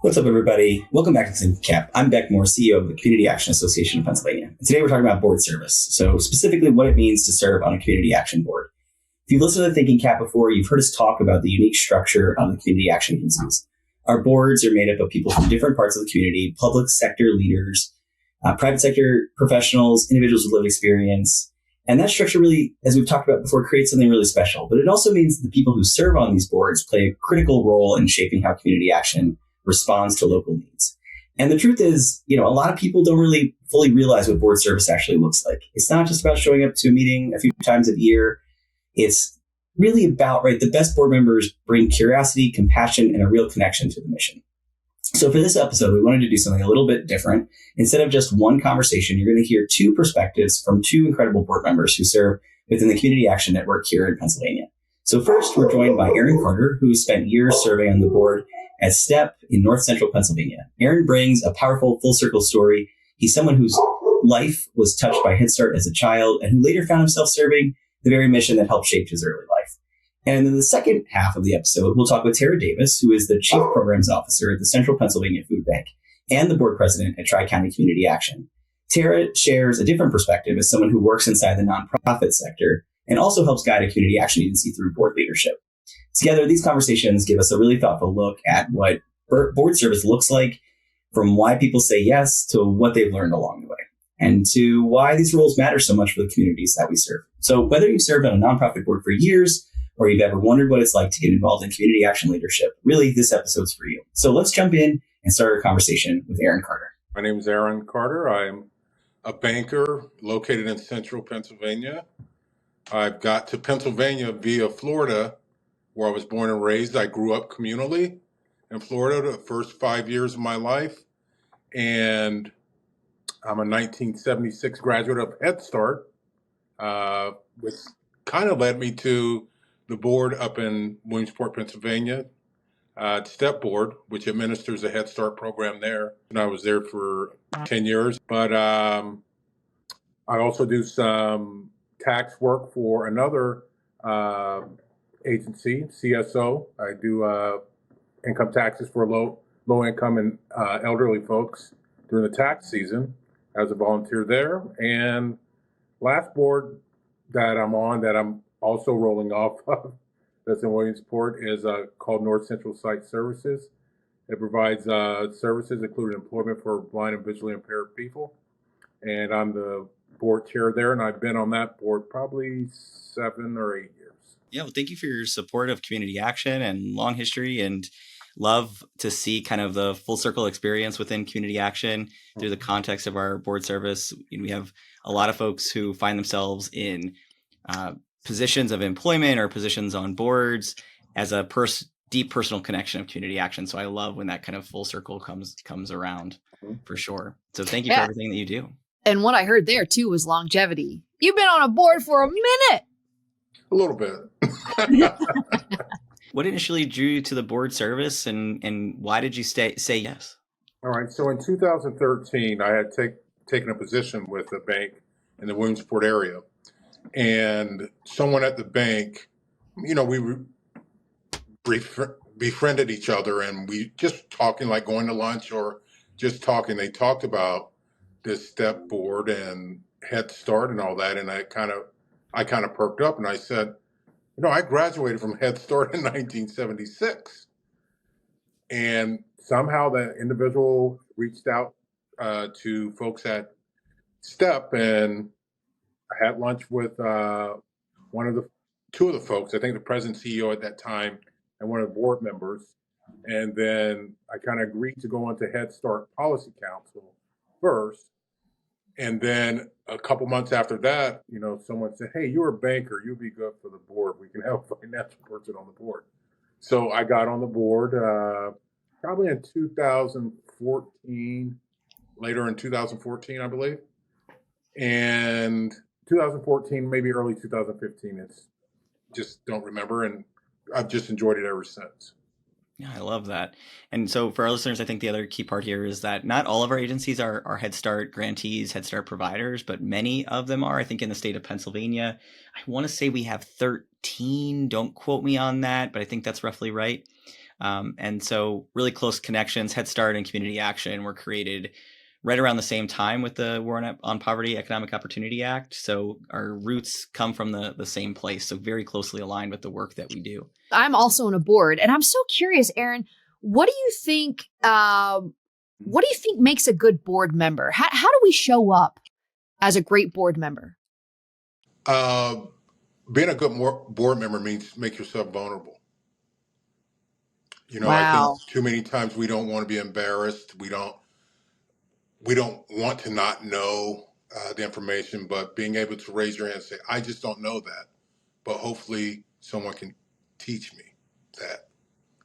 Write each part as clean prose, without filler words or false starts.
What's up, everybody? Welcome back to Thinking CAAP. I'm Beck Moore, CEO of the Community Action Association of Pennsylvania. And today we're talking about board service. So specifically what it means to serve on a community action board. If you've listened to Thinking CAAP before, you've heard us talk about the unique structure of the community action agencies. Our boards are made up of people from different parts of the community, public sector leaders, private sector professionals, individuals with lived experience. And that structure really, as we've talked about before, creates something really special. But it also means that the people who serve on these boards play a critical role in shaping how community action responds to local needs. And the truth is, a lot of people don't really fully realize what board service actually looks like. It's not just about showing up to a meeting a few times a year. It's really about, the best board members bring curiosity, compassion, and a real connection to the mission. So for this episode, we wanted to do something a little bit different. Instead of just one conversation, you're going to hear two perspectives from two incredible board members who serve within the Community Action Network here in Pennsylvania. So first, we're joined by Aron Carter, who spent years serving on the board at STEP in North Central Pennsylvania. Aron brings a powerful full circle story. He's someone whose life was touched by Head Start as a child and who later found himself serving the very mission that helped shape his early life. And in the second half of the episode, we'll talk with Tara Davis, who is the Chief Programs Officer at the Central Pennsylvania Food Bank and the Board President at Tri-County Community Action. Tara shares a different perspective as someone who works inside the nonprofit sector and also helps guide a community action agency through board leadership. Together, these conversations give us a really thoughtful look at what board service looks like, from why people say yes to what they've learned along the way, and to why these roles matter so much for the communities that we serve. So whether you've served on a nonprofit board for years or you've ever wondered what it's like to get involved in community action leadership, really, this episode's for you. So let's jump in and start our conversation with Aron Carter. My name is Aron Carter. I'm a banker located in Central Pennsylvania. I got to Pennsylvania via Florida, where I was born and raised. I grew up communally in Florida the first 5 years of my life. And I'm a 1976 graduate of Head Start, which kind of led me to the board up in Williamsport, Pennsylvania, STEP Board, which administers a Head Start program there. And I was there for 10 years. But I also do some tax work for another agency, CSO. I do income taxes for low income and elderly folks during the tax season as a volunteer there. And last board that I'm on, that I'm also rolling off of, that's in Williamsport, is called North Central Site Services. It provides services including employment for blind and visually impaired people. And I'm the board chair there, and I've been on that board probably 7 or 8 years. Yeah, well, thank you for your support of community action and long history, and love to see kind of the full circle experience within community action through the context of our board service. We have a lot of folks who find themselves in positions of employment or positions on boards as a deep personal connection of community action. So I love when that kind of full circle comes around for sure. So thank you for everything that you do. And what I heard there too was longevity. You've been on a board for a minute. A little bit. What initially drew you to the board service, and why did you say yes? All right. So in 2013, I had taken a position with a bank in the Williamsport area. And someone at the bank, we befriended each other, and we just talking, like going to lunch or just talking. They talked about this STEP board and Head Start and all that. And I kind of perked up, and I said, I graduated from Head Start in 1976. And somehow that individual reached out to folks at STEP, and I had lunch with two of the folks, I think the president CEO at that time, and one of the board members. And then I kind of agreed to go on to Head Start Policy Council first. And then a couple months after that, someone said, hey, you're a banker. You'll be good for the board. We can have a financial person on the board. So I got on the board probably in 2014, later in 2014, I believe. And 2014, maybe early 2015, it's just don't remember. And I've just enjoyed it ever since. Yeah, I love that. And so for our listeners, I think the other key part here is that not all of our agencies are Head Start grantees, Head Start providers, but many of them are. I think in the state of Pennsylvania, I want to say we have 13. Don't quote me on that, but I think that's roughly right. And so really close connections. Head Start and Community Action were created right around the same time with the War on Poverty Economic Opportunity Act. So our roots come from the same place. So very closely aligned with the work that we do. I'm also on a board, and I'm so curious, Aron, what do you think? What do you think makes a good board member? How do we show up as a great board member? Being a good board member means make yourself vulnerable. I think Wow. too many times we don't want to be embarrassed. We don't want to not know the information, but being able to raise your hand and say, I just don't know that, but hopefully someone can teach me that.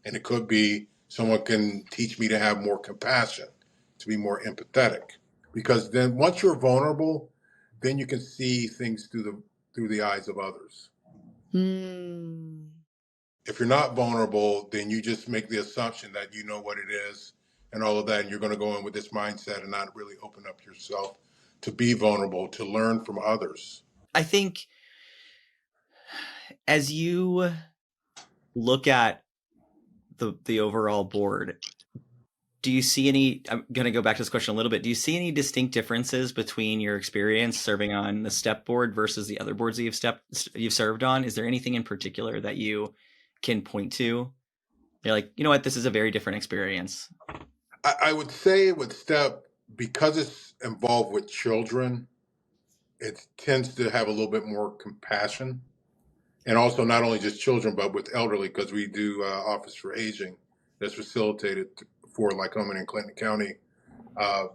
And it could be someone can teach me to have more compassion, to be more empathetic, because then once you're vulnerable, then you can see things through the eyes of others. If you're not vulnerable, then you just make the assumption that you know what it is and all of that, and you're going to go in with this mindset and not really open up yourself to be vulnerable, to learn from others. I think as you look at the overall board, do you see any, I'm going to go back to this question a little bit. Do you see any distinct differences between your experience serving on the STEP board versus the other boards that you've served on? Is there anything in particular that you can point to? You're like, you know what, this is a very different experience. I would say with STEP, because it's involved with children, it tends to have a little bit more compassion. And also not only just children, but with elderly, because we do Office for Aging that's facilitated for Lycoming and Clinton County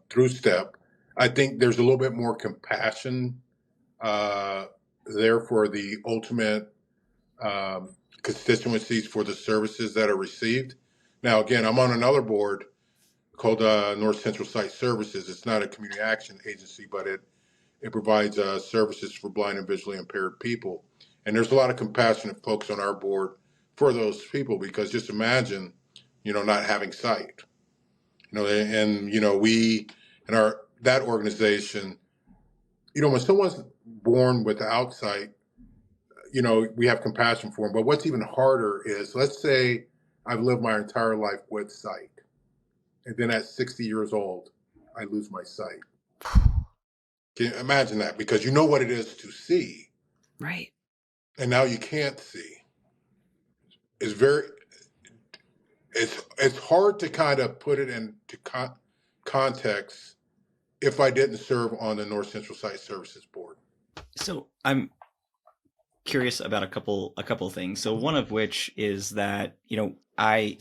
through STEP. I think there's a little bit more compassion there for the ultimate constituencies for the services that are received. Now, again, I'm on another board called North Central Site Services. It's not a community action agency, but it provides services for blind and visually impaired people. And there's a lot of compassionate folks on our board for those people, because just imagine, not having sight. And we in that organization, when someone's born without sight, we have compassion for them. But what's even harder is, let's say I've lived my entire life with sight, and then at 60 years old, I lose my sight. Can you imagine that? Because you know what it is to see. Right. And now you can't see. It's hard to kind of put it into context if I didn't serve on the North Central Site Services Board. So I'm curious about a couple things. So one of which is that, I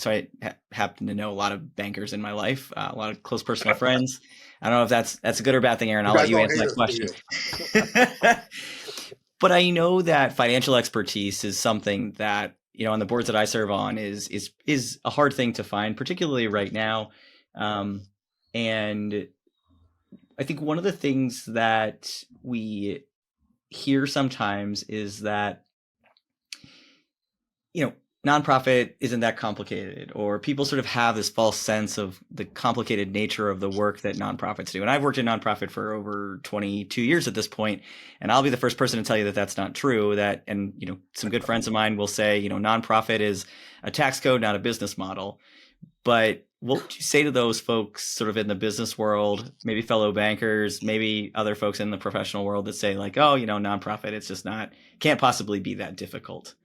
happen to know a lot of bankers in my life, a lot of close personal friends. I don't know if that's a good or bad thing, Aron. I'll let you answer that question. But I know that financial expertise is something that, on the boards that I serve on is a hard thing to find, particularly right now. And I think one of the things that we hear sometimes is that, nonprofit isn't that complicated, or people sort of have this false sense of the complicated nature of the work that nonprofits do. And I've worked in nonprofit for over 22 years at this point, and I'll be the first person to tell you that that's not true. And some good friends of mine will say, nonprofit is a tax code, not a business model. But what would you say to those folks sort of in the business world, maybe fellow bankers, maybe other folks in the professional world that say like, oh, nonprofit, it's just can't possibly be that difficult?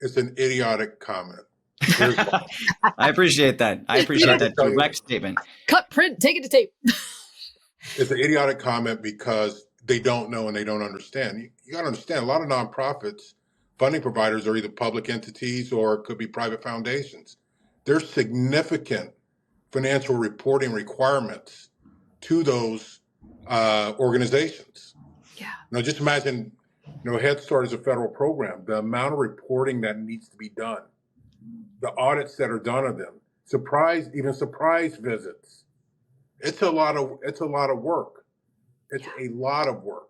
It's an idiotic comment. I appreciate that. I appreciate that direct statement. Cut, print, take it to tape. It's an idiotic comment because they don't know and they don't understand. You got to understand, a lot of nonprofits, funding providers are either public entities or it could be private foundations. There's significant financial reporting requirements to those organizations. Yeah. Now, just imagine, Head Start is a federal program. The amount of reporting that needs to be done, the audits that are done of them, surprise visits. It's a lot of work. It's a lot of work,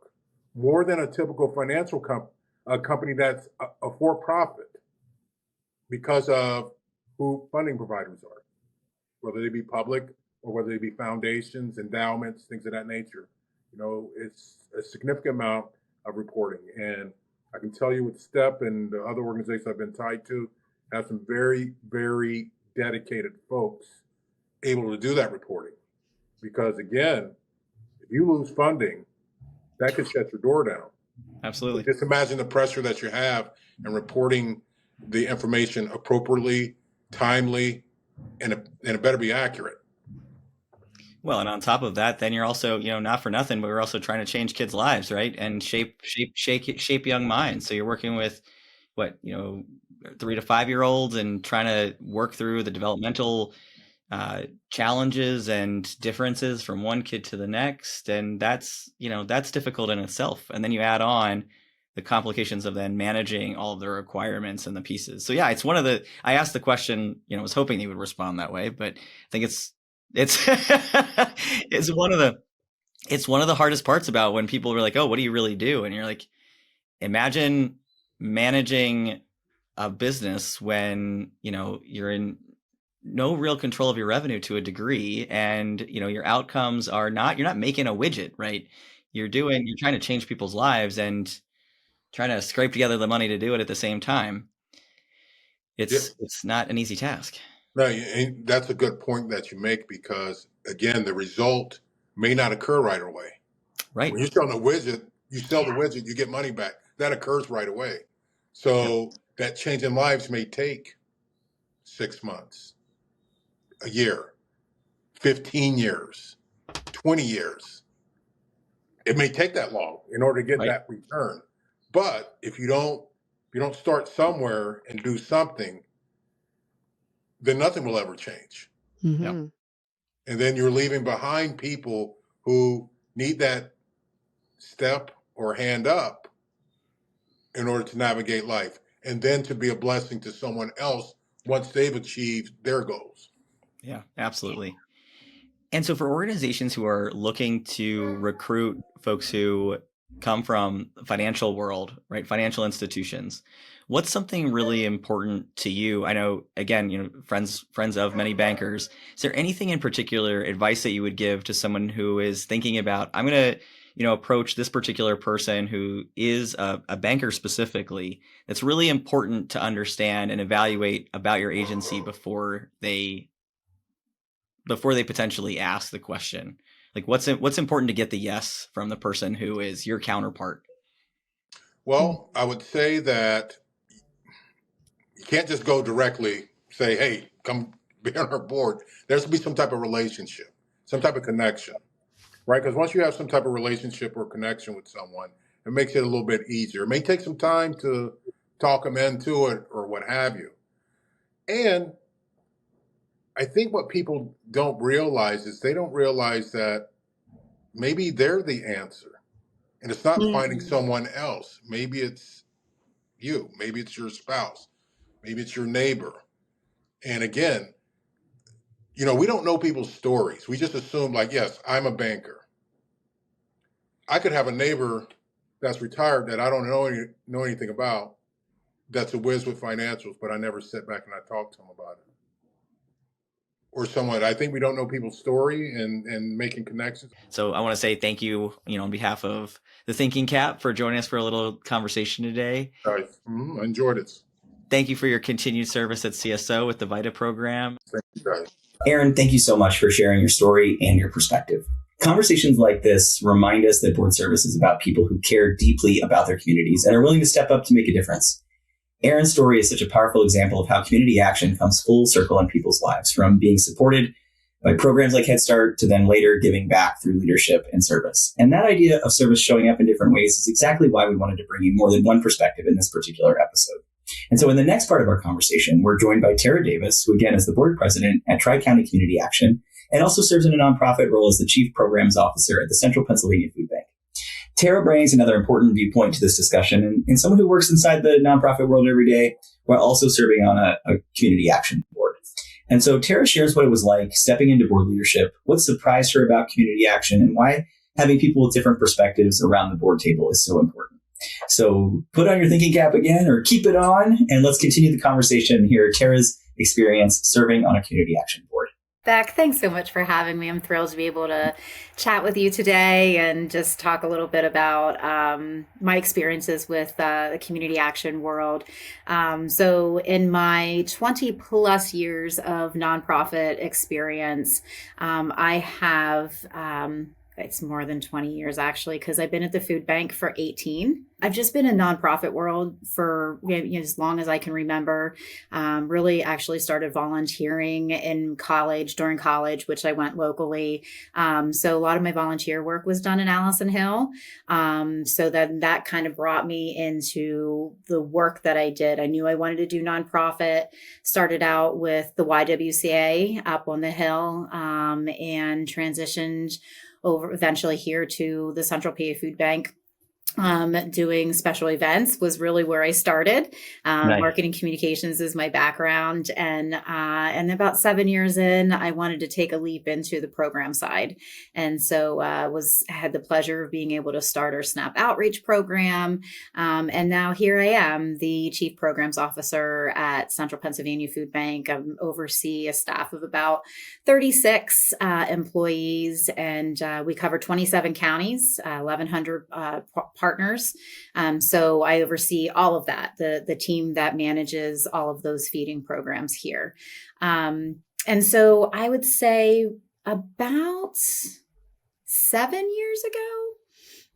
more than a typical financial company that's a for-profit, because of who funding providers are, whether they be public or whether they be foundations, endowments, things of that nature. It's a significant amount of reporting. And I can tell you with STEP and the other organizations I've been tied to have some very, very dedicated folks able to do that reporting. Because again, if you lose funding, that could shut your door down. Absolutely. Just imagine the pressure that you have in reporting the information appropriately, timely, and it better be accurate. Well, and on top of that, then you're also, not for nothing, but we're also trying to change kids' lives, right? And shape young minds. So you're working with 3 to 5 year olds and trying to work through the developmental challenges and differences from one kid to the next. And that's difficult in itself. And then you add on the complications of then managing all of the requirements and the pieces. So yeah, it's I asked the question, I was hoping he would respond that way, but I think it's it's one of the hardest parts about when people are like, oh, what do you really do? And you're like, imagine managing a business when, you're in no real control of your revenue to a degree. And, your outcomes are you're not making a widget, right? You're trying to change people's lives and trying to scrape together the money to do it at the same time. It's not an easy task. No, and that's a good point that you make, because again, the result may not occur right away. Right. When you're selling a widget, you sell the widget, you get money back. That occurs right away. So that change in lives may take 6 months, a year, 15 years, 20 years. It may take that long in order to get that return. But if you don't start somewhere and do something, then nothing will ever change. Mm-hmm. Yep. And then you're leaving behind people who need that step or hand up in order to navigate life, and then to be a blessing to someone else once they've achieved their goals. Yeah, absolutely. And so for organizations who are looking to recruit folks who come from the financial world, right, financial institutions, what's something really important to you? I know, again, friends of many bankers. Is there anything in particular advice that you would give to someone who is thinking about, I'm going to, approach this particular person who is a banker specifically, that's really important to understand and evaluate about your agency before they potentially ask the question? Like what's important to get the yes from the person who is your counterpart? Well, I would say that you can't just go directly say, hey, come be on our board. There has to be some type of relationship, some type of connection, right? Because once you have some type of relationship or connection with someone, it makes it a little bit easier. It may take some time to talk them into it or what have you. And I think what people don't realize is they don't realize that maybe they're the answer. And it's not finding someone else. Maybe it's you. Maybe it's your spouse. Maybe it's your neighbor. And again, we don't know people's stories. We just assume like, yes, I'm a banker. I could have a neighbor that's retired that I don't know anything about, that's a whiz with financials, but I never sit back and I talk to him about it. Or someone, I think we don't know people's story and making connections. So I want to say thank you, on behalf of the Thinking CAAP for joining us for a little conversation today. I enjoyed it. Thank you for your continued service at CSO with the VITA program. Thank you, guys. Aron, thank you so much for sharing your story and your perspective. Conversations like this remind us that board service is about people who care deeply about their communities and are willing to step up to make a difference. Aron's story is such a powerful example of how community action comes full circle in people's lives, from being supported by programs like Head Start to then later giving back through leadership and service. And that idea of service showing up in different ways is exactly why we wanted to bring you more than one perspective in this particular episode. And so in the next part of our conversation, we're joined by Tara Davis, who again is the board president at Tri-County Community Action and also serves in a nonprofit role as the chief programs officer at the Central Pennsylvania Food Bank. Tara brings another important viewpoint to this discussion and someone who works inside the nonprofit world every day while also serving on a community action board. And so Tara shares what it was like stepping into board leadership, what surprised her about community action, and why having people with different perspectives around the board table is so important. So put on your thinking cap again or keep it on, and let's continue the conversation and hear Tara's experience serving on a community action board. Beck, thanks so much for having me. I'm thrilled to be able to chat with you today and just talk a little bit about my experiences with the community action world. So, in my 20 plus years of nonprofit experience, I have. It's more than 20 years actually, because I've been at the food bank for 18. I've just been in nonprofit world for as long as I can remember. Really actually started volunteering in college, during college, which I went locally. So a lot of my volunteer work was done in Allison Hill. So then that kind of brought me into the work that I did. I knew I wanted to do nonprofit, started out with the YWCA up on the Hill, and transitioned over eventually here to the Central PA Food Bank. Doing special events was really where I started. Nice. Marketing communications is my background, and about 7 years in, I wanted to take a leap into the program side, and so had the pleasure of being able to start our SNAP outreach program, and now here I am, the Chief Programs Officer at Central Pennsylvania Food Bank. I oversee a staff of about 36 employees, and we cover 27 counties, 1,100 partners. So I oversee all of that, the team that manages all of those feeding programs here. And so I would say about 7 years ago,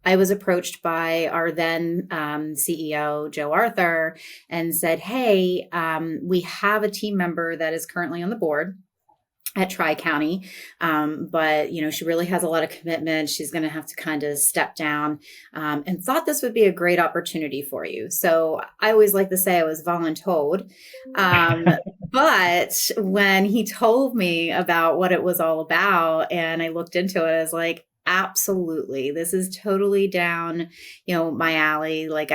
I was approached by our then CEO, Joe Arthur, and said, hey, we have a team member that is currently on the board at Tri-County. But, she really has a lot of commitment. She's going to have to kind of step down, and thought this would be a great opportunity for you. So I always like to say I was voluntold. But when he told me about what it was all about and I looked into it, I was like, absolutely. This is totally down, my alley. Like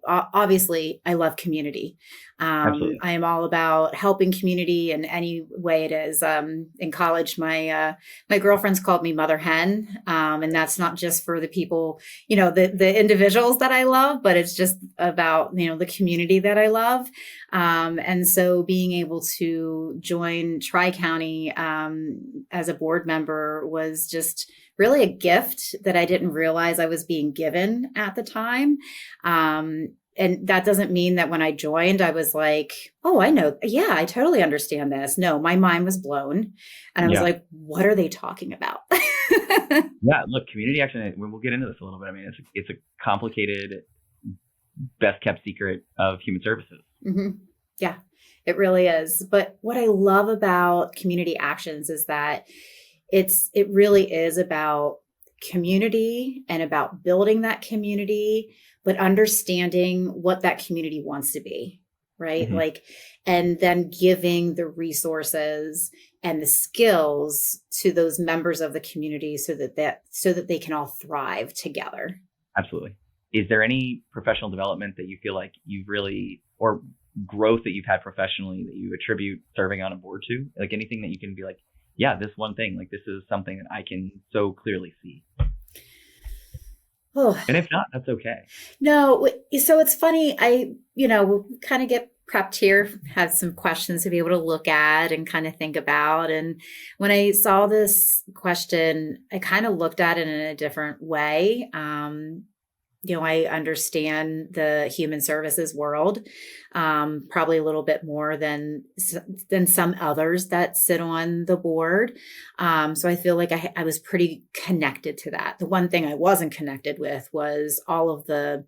obviously I love community. I am all about helping community in any way it is. In college, my girlfriends called me Mother Hen. And that's not just for the people, the individuals that I love, but it's just about, the community that I love. And so being able to join Tri-County, as a board member was just really a gift that I didn't realize I was being given at the time. And that doesn't mean that when I joined, I was like, oh, I know. Yeah, I totally understand this. No, my mind was blown. And I was like, what are they talking about? Yeah, look, community action, we'll get into this a little bit. I mean, it's a complicated, best kept secret of human services. Mm-hmm. Yeah, it really is. But what I love about community actions is that it really is about community and about building that community, but understanding what that community wants to be, right? Mm-hmm. And then giving the resources and the skills to those members of the community so that they can all thrive together. Absolutely. Is there any professional development that you feel like you've really, or growth that you've had professionally that you attribute serving on a board to? Like anything that you can be like, yeah, this one thing, like this is something that I can so clearly see. Oh. And if not, that's okay. No. So it's funny. We'll kind of get prepped here, have some questions to be able to look at and kind of think about. And when I saw this question, I kind of looked at it in a different way. I understand the human services world, probably a little bit more than some others that sit on the board. So I feel like I was pretty connected to that. The one thing I wasn't connected with was all of the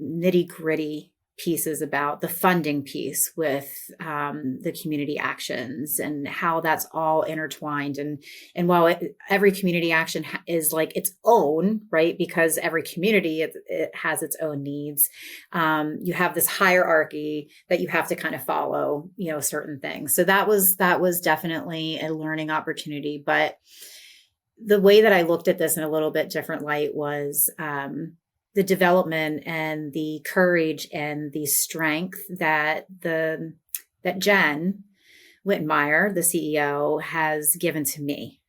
nitty gritty pieces about the funding piece with the community actions and how that's all intertwined. And while every community action is like its own, right? Because every community, it has its own needs. You have this hierarchy that you have to kind of follow, certain things. So that was definitely a learning opportunity. But the way that I looked at this in a little bit different light was, the development and the courage and the strength that Jen Wittenmeyer, the CEO, has given to me.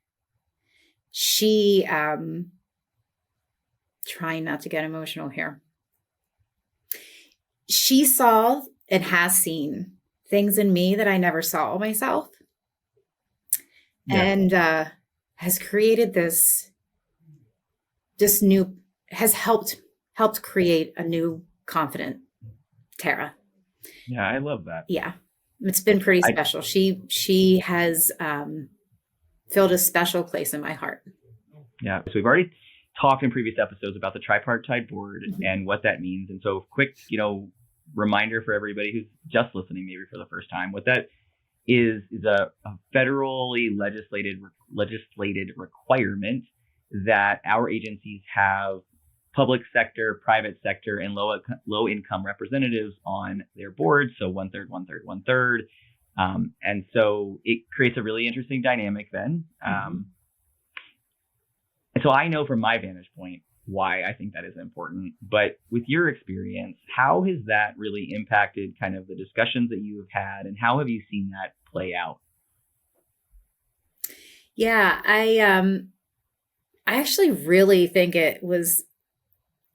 She, trying not to get emotional here. She saw and has seen things in me that I never saw myself, Yeah. and has created this new, has helped create a new confident Tara. Yeah, I love that. Yeah, it's been pretty special. She has filled a special place in my heart. Yeah. So we've already talked in previous episodes about the tripartite board and what that means. And so quick, reminder for everybody who's just listening maybe for the first time, what that is a federally legislated requirement that our agencies have public sector, private sector, and low income representatives on their board. So 1/3, 1/3, 1/3. And so it creates a really interesting dynamic then. And so I know from my vantage point why I think that is important. But with your experience, how has that really impacted kind of the discussions that you have had, and how have you seen that play out? Yeah, I actually really think it was,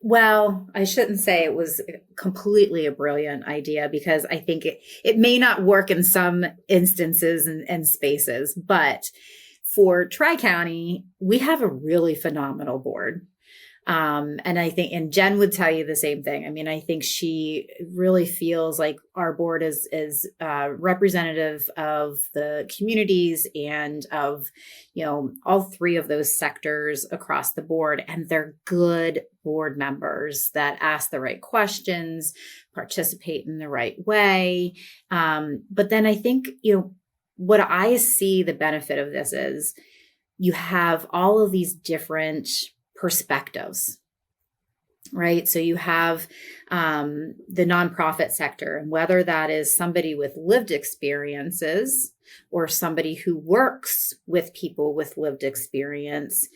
well, I shouldn't say it was completely a brilliant idea, because I think it may not work in some instances and spaces, but for Tri-County, we have a really phenomenal board. And I think, and Jen would tell you the same thing. I mean, I think she really feels like our board is representative of the communities and of, all three of those sectors across the board. And they're good board members that ask the right questions, participate in the right way. But then I think, what I see the benefit of this is you have all of these different perspectives, right? So you have the nonprofit sector, and whether that is somebody with lived experiences or somebody who works with people with lived experience,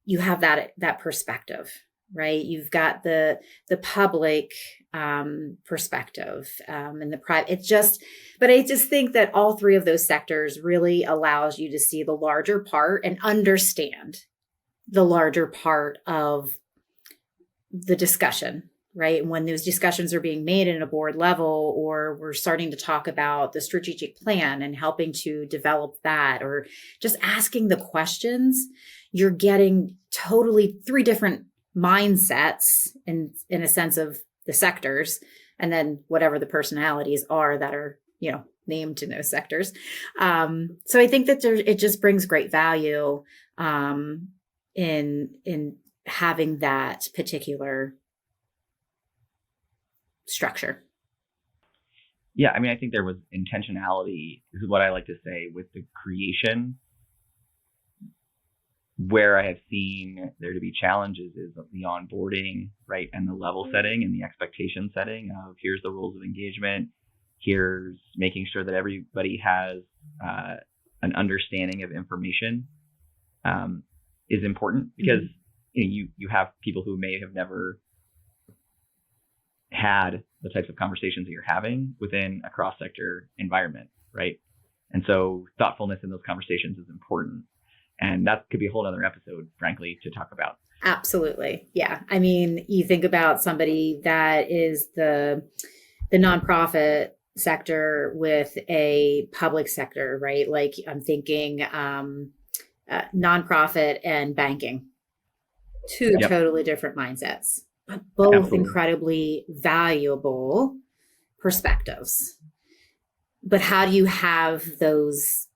you have that perspective, right? You've got the public perspective and the private. But I just think that all three of those sectors really allows you to see the larger part and understand the larger part of the discussion, right? And when those discussions are being made in a board level, or we're starting to talk about the strategic plan and helping to develop that, or just asking the questions, you're getting totally three different mindsets in a sense of the sectors, and then whatever the personalities are that are, named in those sectors. So I think that it just brings great value in having that particular structure. Yeah, I mean, I think there was intentionality, is what I like to say, with the creation. Where I have seen there to be challenges is the onboarding, right, and the level setting and the expectation setting of here's the rules of engagement, here's making sure that everybody has an understanding of information is important, because you have people who may have never had the types of conversations that you're having within a cross-sector environment, right? And so thoughtfulness in those conversations is important. And that could be a whole other episode, frankly, to talk about. Absolutely. Yeah. I mean, you think about somebody that is the nonprofit sector with a public sector, right? Like I'm thinking nonprofit and banking, two totally different mindsets, but both incredibly valuable perspectives. But how do you have those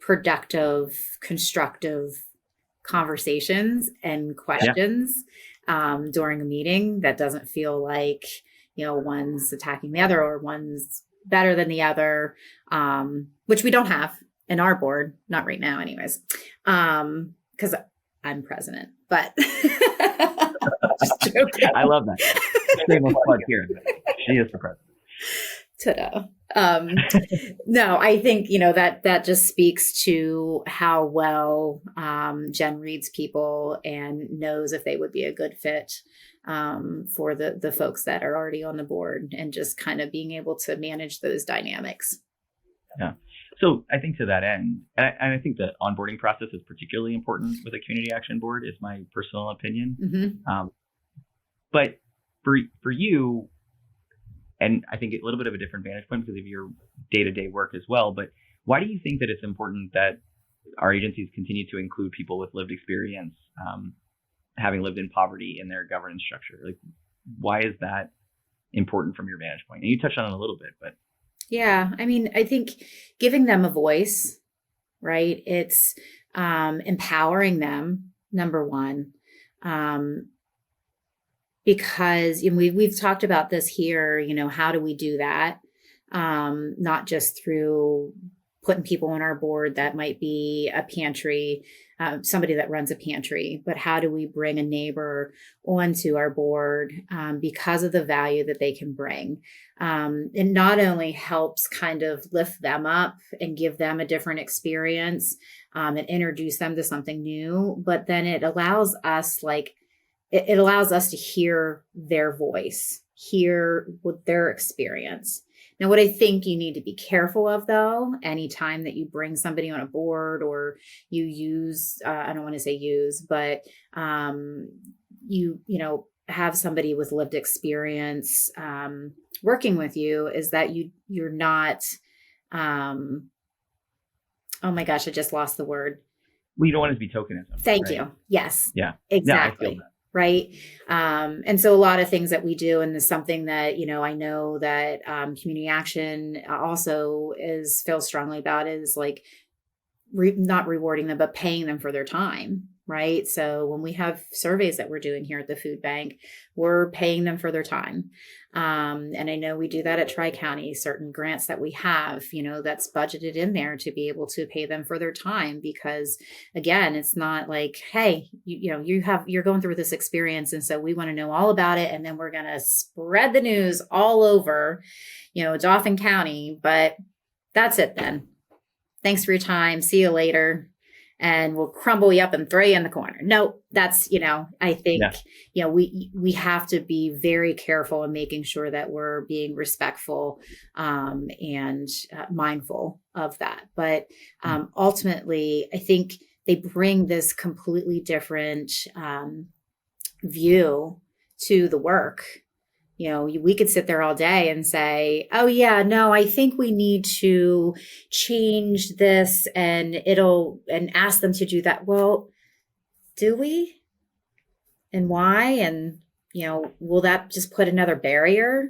productive, constructive conversations and questions during a meeting that doesn't feel like, one's attacking the other or one's better than the other, which we don't have in our board, not right now anyways, because I'm president, but just joking. I love that. Shameless plug here. She is the president. Ta-da. No, I think, that just speaks to how well Jen reads people and knows if they would be a good fit for the folks that are already on the board, and just kind of being able to manage those dynamics. Yeah. So I think to that end, and I think the onboarding process is particularly important with a community action board, is my personal opinion. Mm-hmm. But for you, and I think a little bit of a different vantage point because of your day-to-day work as well. But why do you think that it's important that our agencies continue to include people with lived experience, having lived in poverty in their governance structure? Like, why is that important from your vantage point? And you touched on it a little bit, but. Yeah, I mean, I think giving them a voice, right? It's empowering them, number one, because we've talked about this here. How do we do that? Not just through putting people on our board that might be a pantry, somebody that runs a pantry, but how do we bring a neighbor onto our board because of the value that they can bring? It not only helps kind of lift them up and give them a different experience and introduce them to something new, but then it allows us it allows us to hear their voice, hear what their experience. Now, what I think you need to be careful of, though, anytime that you bring somebody on a board or you use, I don't want to say use, but you have somebody with lived experience working with you, is that you're not, oh my gosh, I just lost the word. Well, you don't want it to be tokenism. Thank right? you. Yes. Yeah. Exactly. No, I feel that. Right. And so a lot of things that we do, and this is something that, I know that community action also feels strongly about, is like not rewarding them, but paying them for their time. Right. So when we have surveys that we're doing here at the food bank, we're paying them for their time. And I know we do that at Tri-County, certain grants that we have, that's budgeted in there to be able to pay them for their time, because again, it's not like, hey, you're going through this experience, and so we want to know all about it. And then we're going to spread the news all over, Dauphin County, but that's it then. Thanks for your time. See you later. And we'll crumble you up and throw you in the corner. No, that's, I think, we have to be very careful in making sure that we're being respectful and mindful of that. But ultimately, I think they bring this completely different view to the work. We could sit there all day and say, oh yeah, no, I think we need to change this and ask them to do that. Well, do we? And why? And, will that just put another barrier?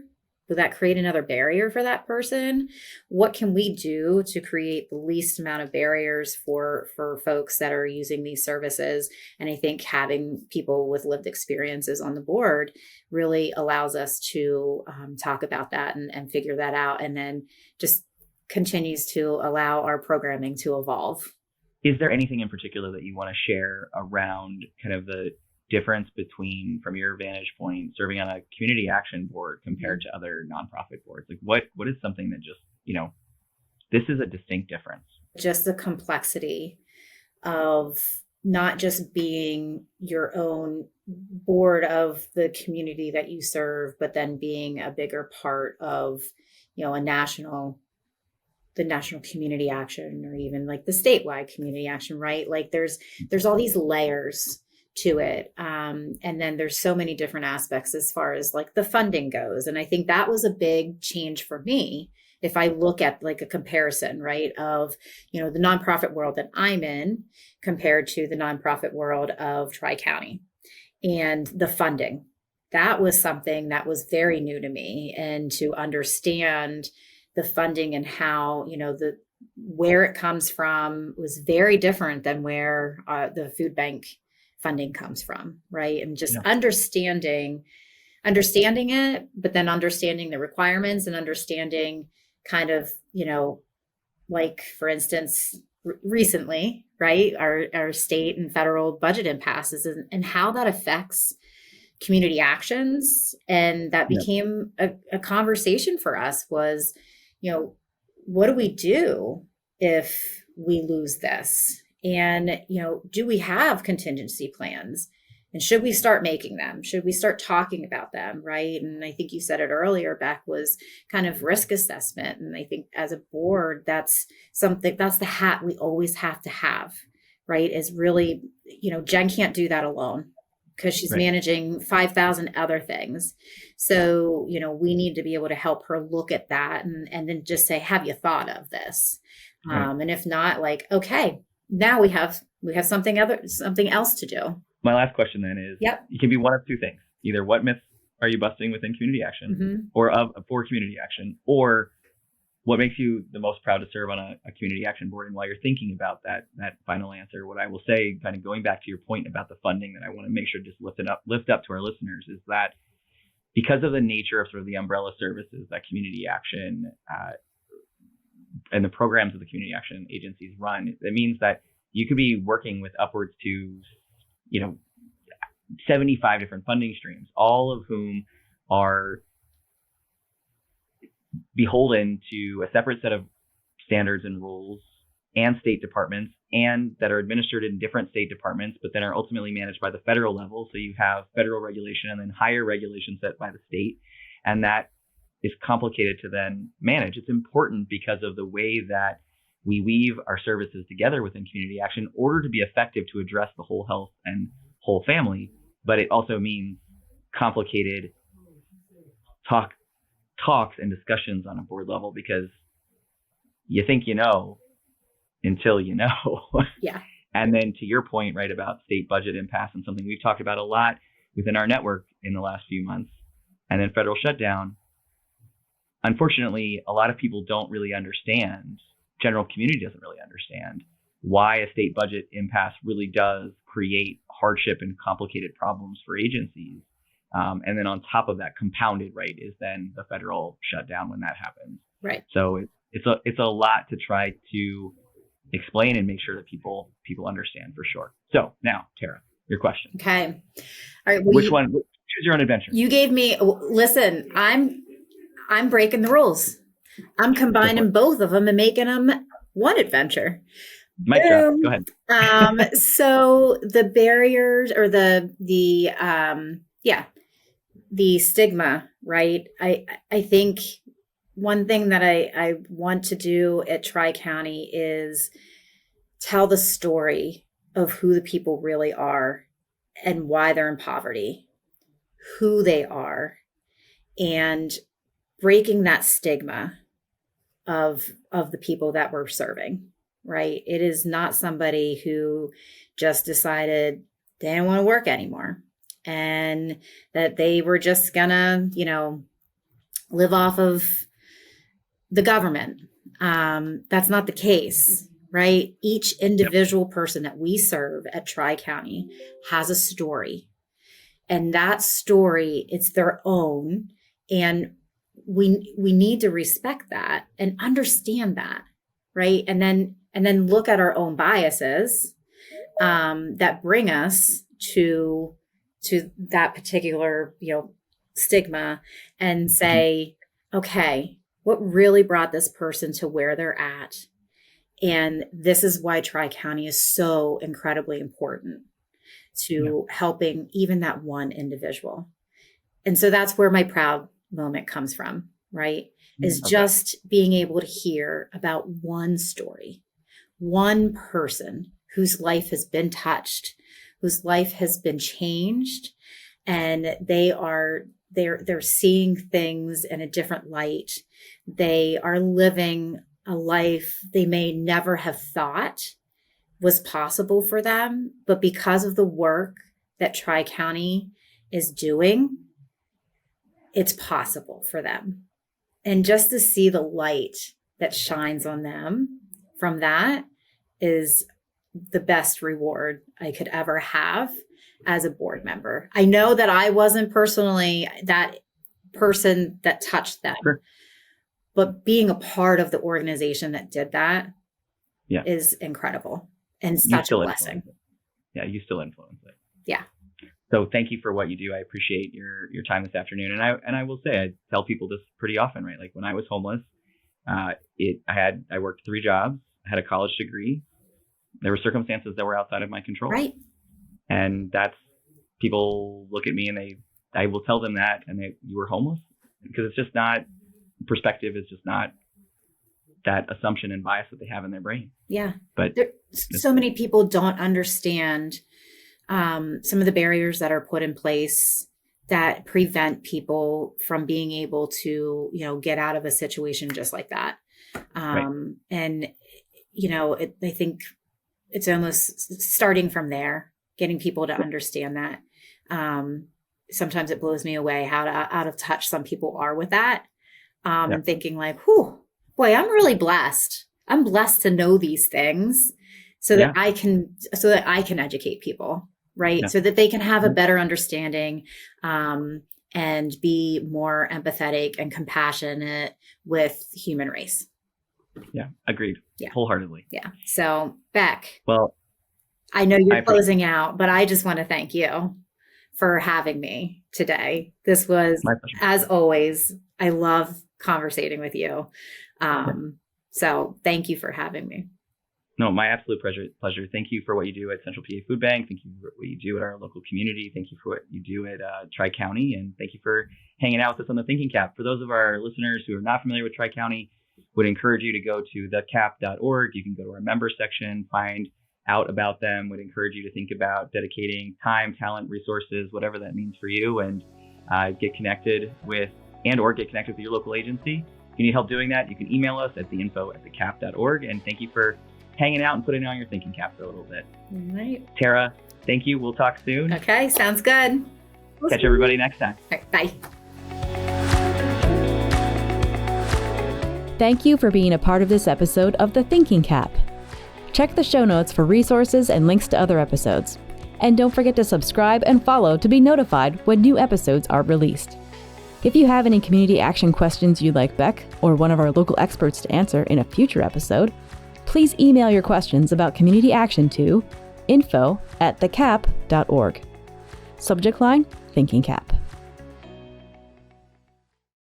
Will that create another barrier for that person? What can we do to create the least amount of barriers for folks that are using these services? And I think having people with lived experiences on the board really allows us to talk about that and figure that out, and then just continues to allow our programming to evolve. Is there anything in particular that you want to share around kind of the difference between, from your vantage point, serving on a community action board compared to other nonprofit boards? Like what is something that just, this is a distinct difference? Just the complexity of not just being your own board of the community that you serve, but then being a bigger part of, the national community action, or even like the statewide community action, right? Like there's all these layers to it. And then there's so many different aspects as far as like the funding goes. And I think that was a big change for me. If I look at like a comparison, right, of, the nonprofit world that I'm in compared to the nonprofit world of Tri-County, and the funding, that was something that was very new to me. And to understand the funding and how, where it comes from was very different than where the food bank funding comes from, right? And just understanding it, but then understanding the requirements and understanding kind of, like for instance, recently, right, our state and federal budget impasses and how that affects community actions. And that became a conversation for us was, what do we do if we lose this? And, do we have contingency plans? And should we start making them? Should we start talking about them? Right. And I think you said it earlier, Beck, was kind of risk assessment. And I think as a board, that's the hat we always have to have, right? Is really, Jen can't do that alone. because she's Right. managing 5,000 other things. So, we need to be able to help her look at that and then just say, have you thought of this? Right. And if not, like, okay, now we have something else to do. My last question then is, Yep. it can be one of two things. Either what myths are you busting within community action Mm-hmm. or for community action, or what makes you the most proud to serve on a community action board? And while you're thinking about that final answer, what I will say, kind of going back to your point about the funding that I want to make sure just lift up to our listeners, is that because of the nature of sort of the umbrella services that community action and the programs of the community action agencies run, it means that you could be working with upwards to 75 different funding streams, all of whom are beholden to a separate set of standards and rules and state departments, and that are administered in different state departments, but then are ultimately managed by the federal level. So you have federal regulation and then higher regulation set by the state. And that is complicated to then manage. It's important because of the way that we weave our services together within community action in order to be effective to address the whole health and whole family. But it also means complicated talks and discussions on a board level, because you think you know until you know. Yeah. And then to your point, right, about state budget impasse, and something we've talked about a lot within our network in the last few months, and then federal shutdown. Unfortunately, a lot of people don't really understand, general community doesn't really understand why a state budget impasse really does create hardship and complicated problems for agencies. And then on top of that, compounded, right, is then the federal shutdown when that happens. Right. So it's a lot to try to explain and make sure that people understand for sure. So now, Tara, your question. Okay. All right. Well, Which one? Choose your own adventure. You gave me. Listen, I'm breaking the rules. I'm combining both of them and making them one adventure. Mic drop. Go ahead. So the barriers or the stigma, right? I think one thing that I want to do at Tri-County is tell the story of who the people really are and why they're in poverty, who they are, and breaking that stigma of the people that we're serving, right? It is not somebody who just decided they didn't want to work anymore and that they were just gonna, live off of the government. That's not the case, right? Each individual person that we serve at Tri-County has a story, and that story, it's their own. And we need to respect that and understand that, right? And then look at our own biases that bring us to that particular stigma, and say, okay, what really brought this person to where they're at? And this is why Tri-County is so incredibly important to helping even that one individual. And so that's where my proud moment comes from, right? Is just being able to hear about one story, one person whose life has been touched, whose life has been changed, and they're seeing things in a different light. They are living a life they may never have thought was possible for them, but because of the work that Tri-County is doing, it's possible for them. And just to see the light that shines on them from that is the best reward I could ever have as a board member. I know that I wasn't personally that person that touched them, Sure. but being a part of the organization that did that is incredible and such a blessing. Yeah, you still influence it. Yeah. So thank you for what you do. I appreciate your time this afternoon. And I will say, I tell people this pretty often, right? Like when I was homeless, I worked 3 jobs, I had a college degree. There were circumstances that were outside of my control. Right. And that's, people look at me and I will tell them that, and you were homeless, because it's just not, perspective is just not that assumption and bias that they have in their brain. Yeah. But so many people don't understand some of the barriers that are put in place that prevent people from being able to, get out of a situation just like that. And, I think it's almost starting from there, getting people to understand that. Sometimes it blows me away how out of touch some people are with that. And thinking like, whew, boy, I'm really blessed. I'm blessed to know these things so that I can educate people, right? So that they can have a better understanding, and be more empathetic and compassionate with human race. Yeah, agreed. Yeah. Wholeheartedly. Yeah. So Beck, well, I know you're closing out, but I just want to thank you for having me today. This was, as always, I love conversating with you. So thank you for having me. No, my absolute pleasure. Thank you for what you do at Central PA Food Bank. Thank you for what you do at our local community. Thank you for what you do at Tri-County. And thank you for hanging out with us on the Thinking CAAP. For those of our listeners who are not familiar with Tri-County, would encourage you to go to thecaap.org. You can go to our member section, find out about them. Would encourage you to think about dedicating time, talent, resources, whatever that means for you, and get connected with your local agency. If you need help doing that, you can email us at theinfo@thecaap.org. And thank you for hanging out and putting on your Thinking CAAP for a little bit. All right. Tara, thank you. We'll talk soon. Okay, sounds good. Catch everybody next time. All right, bye. Thank you for being a part of this episode of the Thinking CAAP. Check the show notes for resources and links to other episodes. And don't forget to subscribe and follow to be notified when new episodes are released. If you have any community action questions you'd like Beck or one of our local experts to answer in a future episode, please email your questions about community action to info@thecaap.org. Subject line, Thinking CAAP.